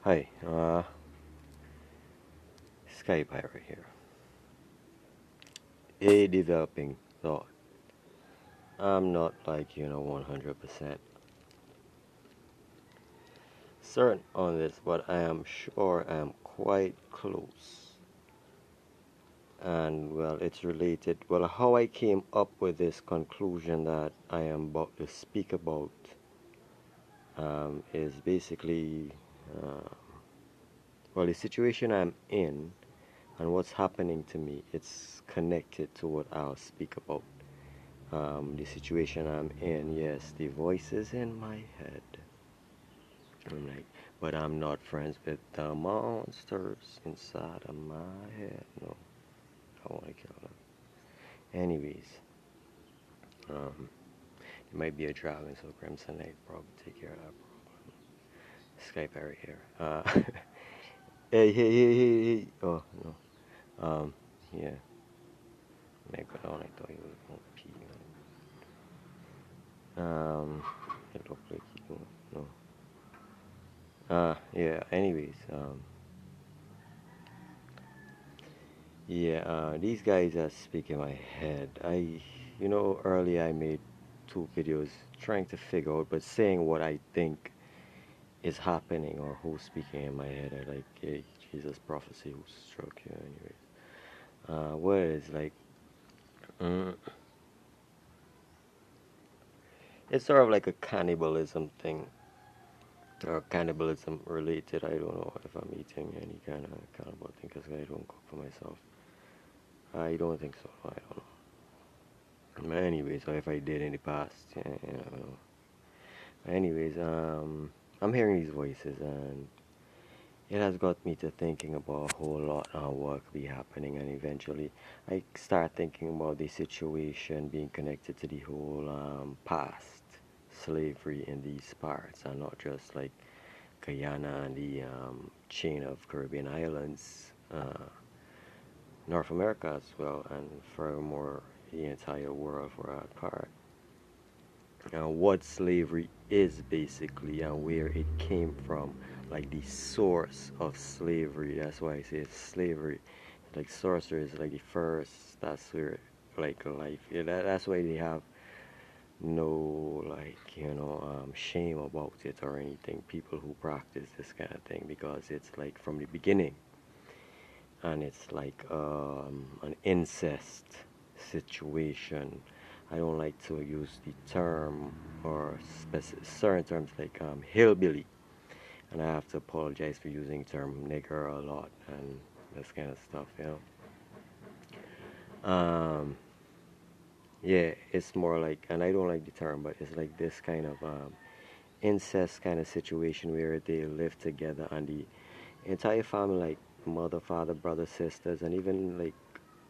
Hi, Skype right here. A developing thought. I'm not like, 100% certain on this, but I am sure I am quite close. And well, it's related. Well, how I came up with this conclusion that I am about to speak about is basically, uh, well, the situation I'm in and what's happening to me. It's connected to what I'll speak about. The situation I'm in, yes, the voices in my head. I'm like, but I'm not friends with the monsters inside of my head. No, I want to kill them. Anyways, um, it might be a driving, so Crimson Knight probably take care of that problem. Skype right here. Hey. Oh, no. Yeah. Make it on. I thought he was going to pee. It looked like he don't. No. Yeah. Anyways, yeah, these guys are speaking my head. Earlier I made two videos trying to figure out, but saying what I think is happening or who's speaking in my head. I like, hey, Jesus prophecy who struck you, anyways. What it is like, mm, it's sort of like a cannibalism thing or cannibalism related. I don't know if I'm eating any kind of cannibal thing because I don't cook for myself. I don't think so. I don't know. Anyways, or if I did in the past, yeah, I don't know. Anyways, I'm hearing these voices and it has got me to thinking about a whole lot of what could be happening, and eventually I start thinking about the situation being connected to the whole past slavery in these parts, and not just like Guyana and the chain of Caribbean islands, North America as well, and furthermore the entire world for that part. What slavery is basically and where it came from, like the source of slavery. That's why I say it's slavery. Like sorcery is like the first. That's where like life. Yeah, that's why they have no like shame about it or anything. People who practice this kind of thing because it's like from the beginning, and it's like an incest situation. I don't like to use the term or certain terms like hillbilly, and I have to apologize for using the term nigger a lot and this kind of stuff. Yeah, it's more like, and I don't like the term, but it's like this kind of incest kind of situation where they live together and the entire family, like mother, father, brother, sisters, and even like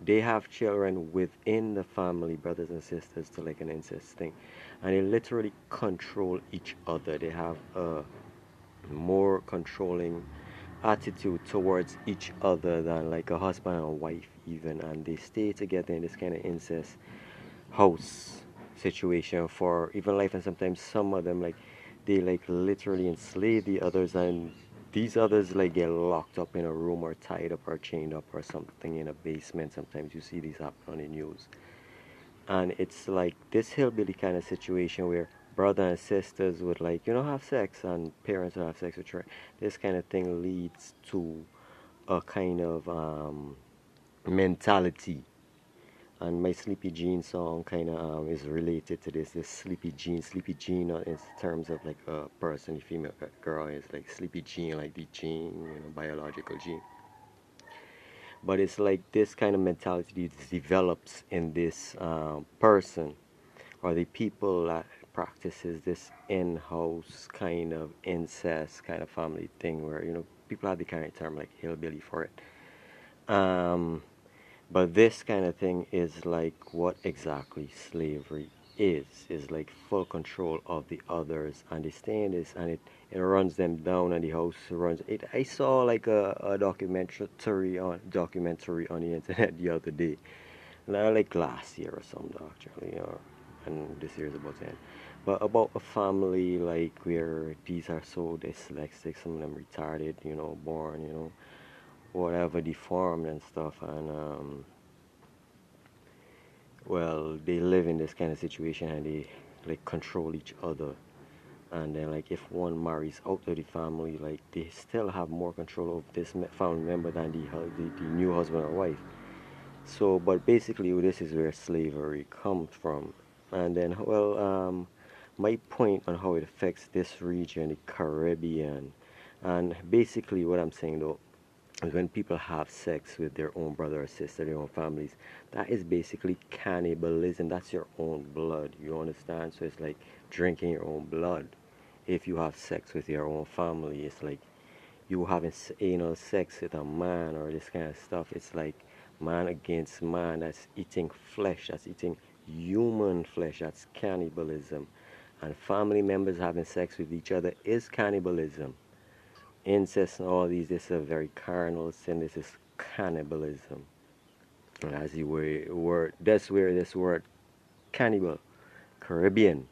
they have children within the family, brothers and sisters, to like an incest thing, and they literally control each other. They have a more controlling attitude towards each other than like a husband and wife even, and they stay together in this kind of incest house situation for even life, and sometimes some of them like they like literally enslave the others, and these others like get locked up in a room or tied up or chained up or something in a basement. Sometimes you see these happen on the news, and it's like this hillbilly kind of situation where brother and sisters would like have sex and parents would have sex with her. This kind of thing leads to a kind of mentality, and my Sleepy Jean song kind of is related to this. This Sleepy Jean in terms of like a person, a female girl is like Sleepy Jean, like the gene, biological gene. But it's like this kind of mentality develops in this person or the people that practices this in-house kind of incest kind of family thing where people have the kind of term like hillbilly for it. Um, But this kind of thing is like what exactly slavery is like full control of the others, and they stay in this, and it runs them down, and the house runs it. I saw like a documentary on the internet the other day, like last year or something actually, or and this year is about to end. But about a family like where these are so dyslexic, some of them retarded, born, whatever, deformed and stuff, and well, they live in this kind of situation and they like control each other. And then like if one marries out of the family, like they still have more control of this family member than the new husband or wife. So, but basically, this is where slavery comes from. And then, well, my point on how it affects this region, the Caribbean, and basically what I'm saying though is when people have sex with their own brother or sister, their own families, that is basically cannibalism. That's your own blood. You understand? So it's like drinking your own blood. If you have sex with your own family, it's like you having anal sex with a man or this kind of stuff. It's like man against man. That's eating flesh. That's eating human flesh. That's cannibalism. And family members having sex with each other is cannibalism. Incest and all these, this is a very carnal sin. This is cannibalism. And as the word, that's where this word cannibal, Caribbean,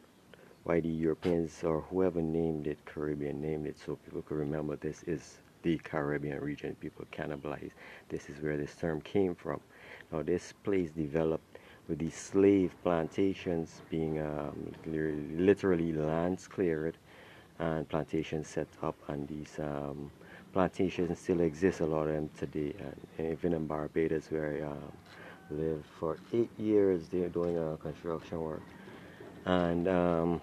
why the Europeans or whoever named it, Caribbean named it, so people could remember this is the Caribbean region. People cannibalize. This is where this term came from. Now, this place developed with these slave plantations being literally lands cleared and plantations set up, and these plantations still exist, a lot of them today. And even in Barbados, where I lived for 8 years, they're doing construction work. And I'm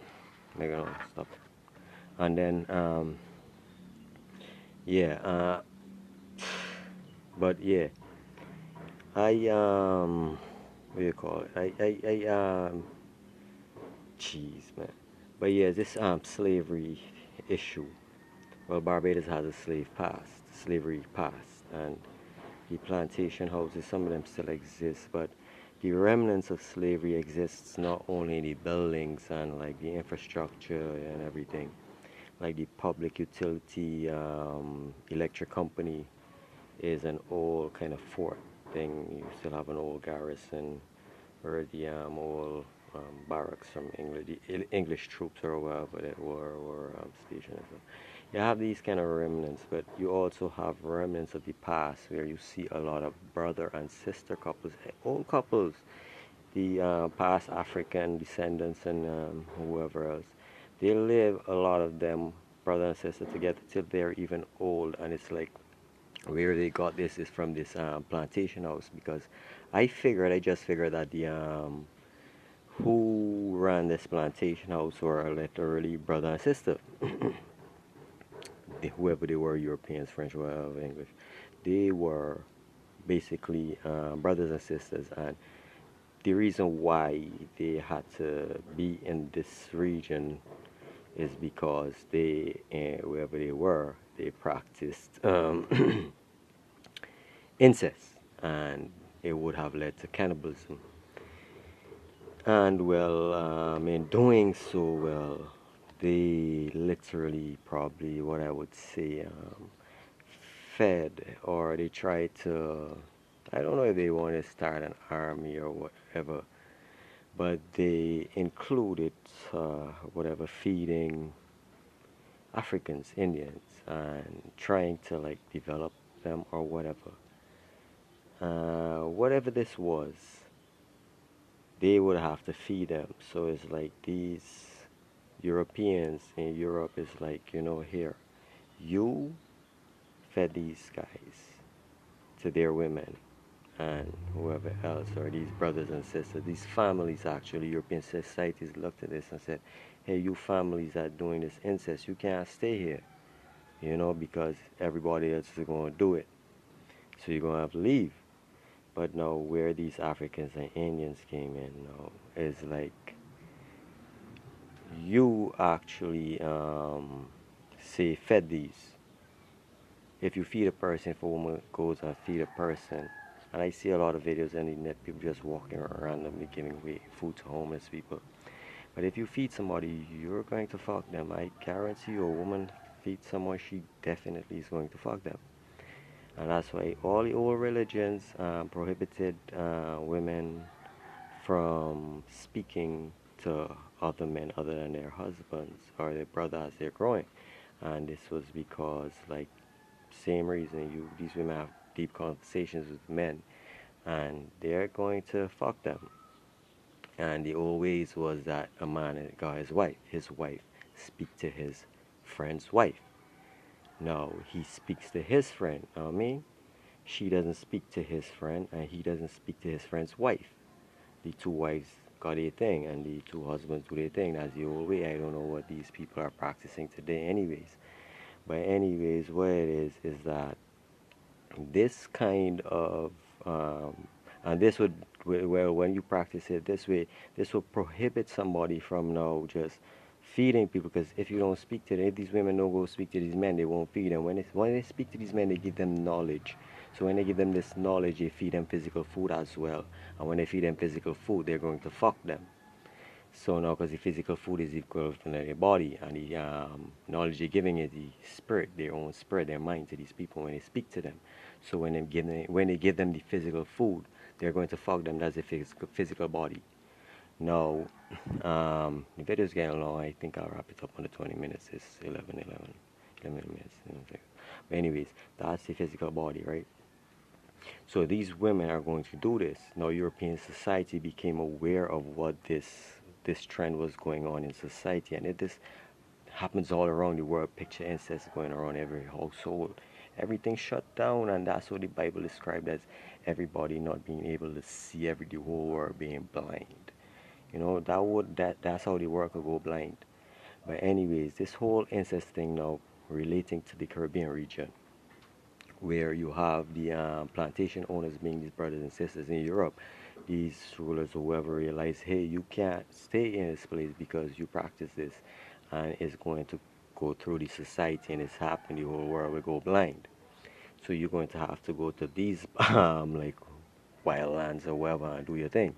gonna stop. And then yeah, but yeah, I what do you call it? Jeez, man. But yeah, this slavery issue. Well, Barbados has a slavery past, and the plantation houses, some of them still exist, but the remnants of slavery exists not only in the buildings and like the infrastructure and everything, like the public utility electric company is an old kind of fort thing. You still have an old garrison or the old barracks from English, the English troops or whatever that were stationed. So you have these kind of remnants, but you also have remnants of the past where you see a lot of brother and sister couples, old couples, the past African descendants and whoever else. They live, a lot of them, brother and sister together till they're even old, and it's like where they got this is from this plantation house, because I just figured that the who ran this plantation house were literally brother and sister, whoever they were, Europeans, French, whatever, English. They were basically brothers and sisters, and the reason why they had to be in this region is because they, wherever they were, they practiced incest, and it would have led to cannibalism. And well, in doing so, well, they literally probably what I would say fed, or they tried to, I don't know if they want to start an army or whatever, but they included whatever feeding Africans, Indians, and trying to like develop them or whatever. Whatever this was, they would have to feed them. So it's like these Europeans in Europe is like, here, you fed these guys to their women and whoever else, or these brothers and sisters, these families actually, European societies looked at this and said, hey, you families are doing this incest, you can't stay here, because everybody else is going to do it. So you're going to have to leave. But now, where these Africans and Indians came in now is like you actually say fed these. If you feed a person, if a woman goes and feed a person, and I see a lot of videos on the net, people just walking around randomly giving away food to homeless people. But if you feed somebody, you're going to fuck them. I guarantee you, a woman feeds someone, she definitely is going to fuck them. And that's why all the old religions prohibited women from speaking to other men other than their husbands or their brother as they're growing. And this was because, like, same reason, these women have deep conversations with men, and they're going to fuck them. And the old ways was that a man got his wife speak to his friend's wife. No, he speaks to his friend. You know what I mean? She doesn't speak to his friend, and he doesn't speak to his friend's wife. The two wives got their thing, and the two husbands do their thing. That's the old way. I don't know what these people are practicing today, anyways. But anyways, what it is that this kind of and this would, well, when you practice it this way, this will prohibit somebody from now just feeding people. Because if you don't speak to them, if these women don't go speak to these men, they won't feed them. When they speak to these men, they give them knowledge. So when they give them this knowledge, they feed them physical food as well. And when they feed them physical food, they're going to fuck them. So now, because the physical food is equal to their body, and the knowledge they're giving is the spirit, their own spirit, their mind to these people when they speak to them. So when they give them the physical food, they're going to fuck them. That's the physical body. Now, the video's getting long. I think I'll wrap it up on the 20 minutes. It's 11 minutes. But anyways, that's the physical body, right? So these women are going to do this. Now, European society became aware of what this trend was going on in society, and this happens all around the world. Picture incest going around every household. Everything shut down, and that's what the Bible described as everybody not being able to see, the whole world being blind. You know, that's how the world could go blind. But anyways, this whole incest thing now relating to the Caribbean region, where you have the plantation owners being these brothers and sisters in Europe. These rulers or whoever realize, hey, you can't stay in this place because you practice this, and it's going to go through the society, and it's happening. The whole world will go blind. So you're going to have to go to these like wildlands or wherever and do your thing,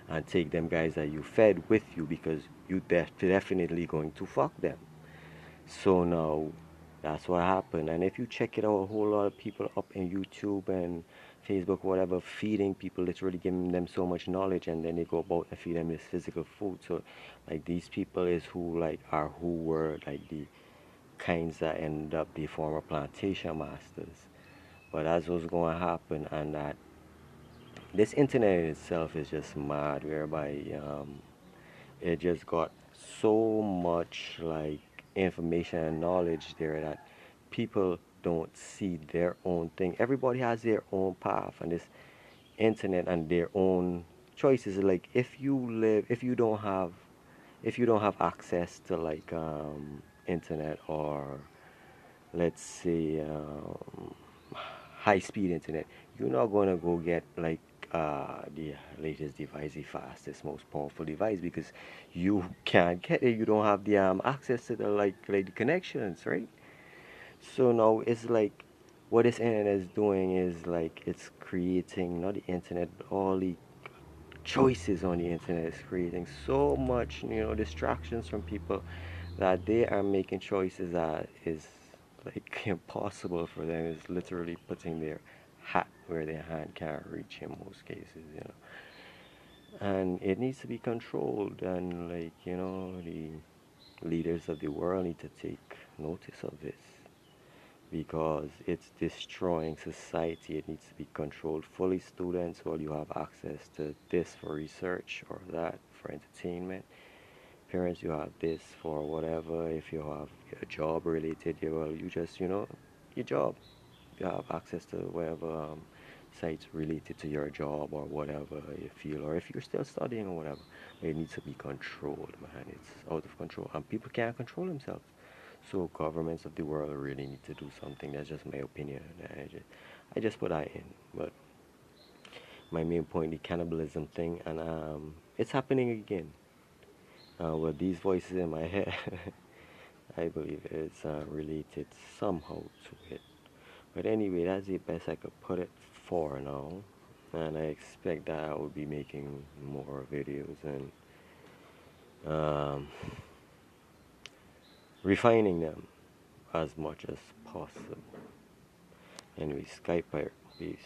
and take them guys that you fed with you, because you definitely going to fuck them. So now that's what happened. And if you check it out, a whole lot of people up in YouTube and Facebook, whatever, feeding people, literally giving them so much knowledge, and then they go about and feed them this physical food. So like these people is who were like the kinds that end up the former plantation masters. But that's what's going to happen, and that this internet in itself is just mad, whereby it just got so much like information and knowledge there that people don't see their own thing. Everybody has their own path, and this internet and their own choices. Like if you don't have access to like internet, or let's say high speed internet, you're not gonna go get like the latest device, the fastest, most powerful device, because you can't get it. You don't have the access to the like the connections, right? So now it's like what this internet is doing is like it's creating, not the internet, but all the choices on the internet is creating so much, distractions from people, that they are making choices that is like impossible for them. It's literally putting their hat where their hand can't reach in most cases. And it needs to be controlled, and like, the leaders of the world need to take notice of this, because it's destroying society. It needs to be controlled fully. Students, well, you have access to this for research or that for entertainment. Parents, you have this for whatever. If you have a job related, you just, your job. You have access to whatever sites related to your job or whatever you feel, or if you're still studying or whatever. But it needs to be controlled, man. It's out of control, and people can't control themselves. So governments of the world really need to do something. That's just my opinion. I just put that in. But my main point, the cannibalism thing, and it's happening again. With these voices in my head, I believe it's related somehow to it. But anyway, that's the best I could put it for now. And I expect that I will be making more videos and um, refining them as much as possible. Anyway, Skype, peace.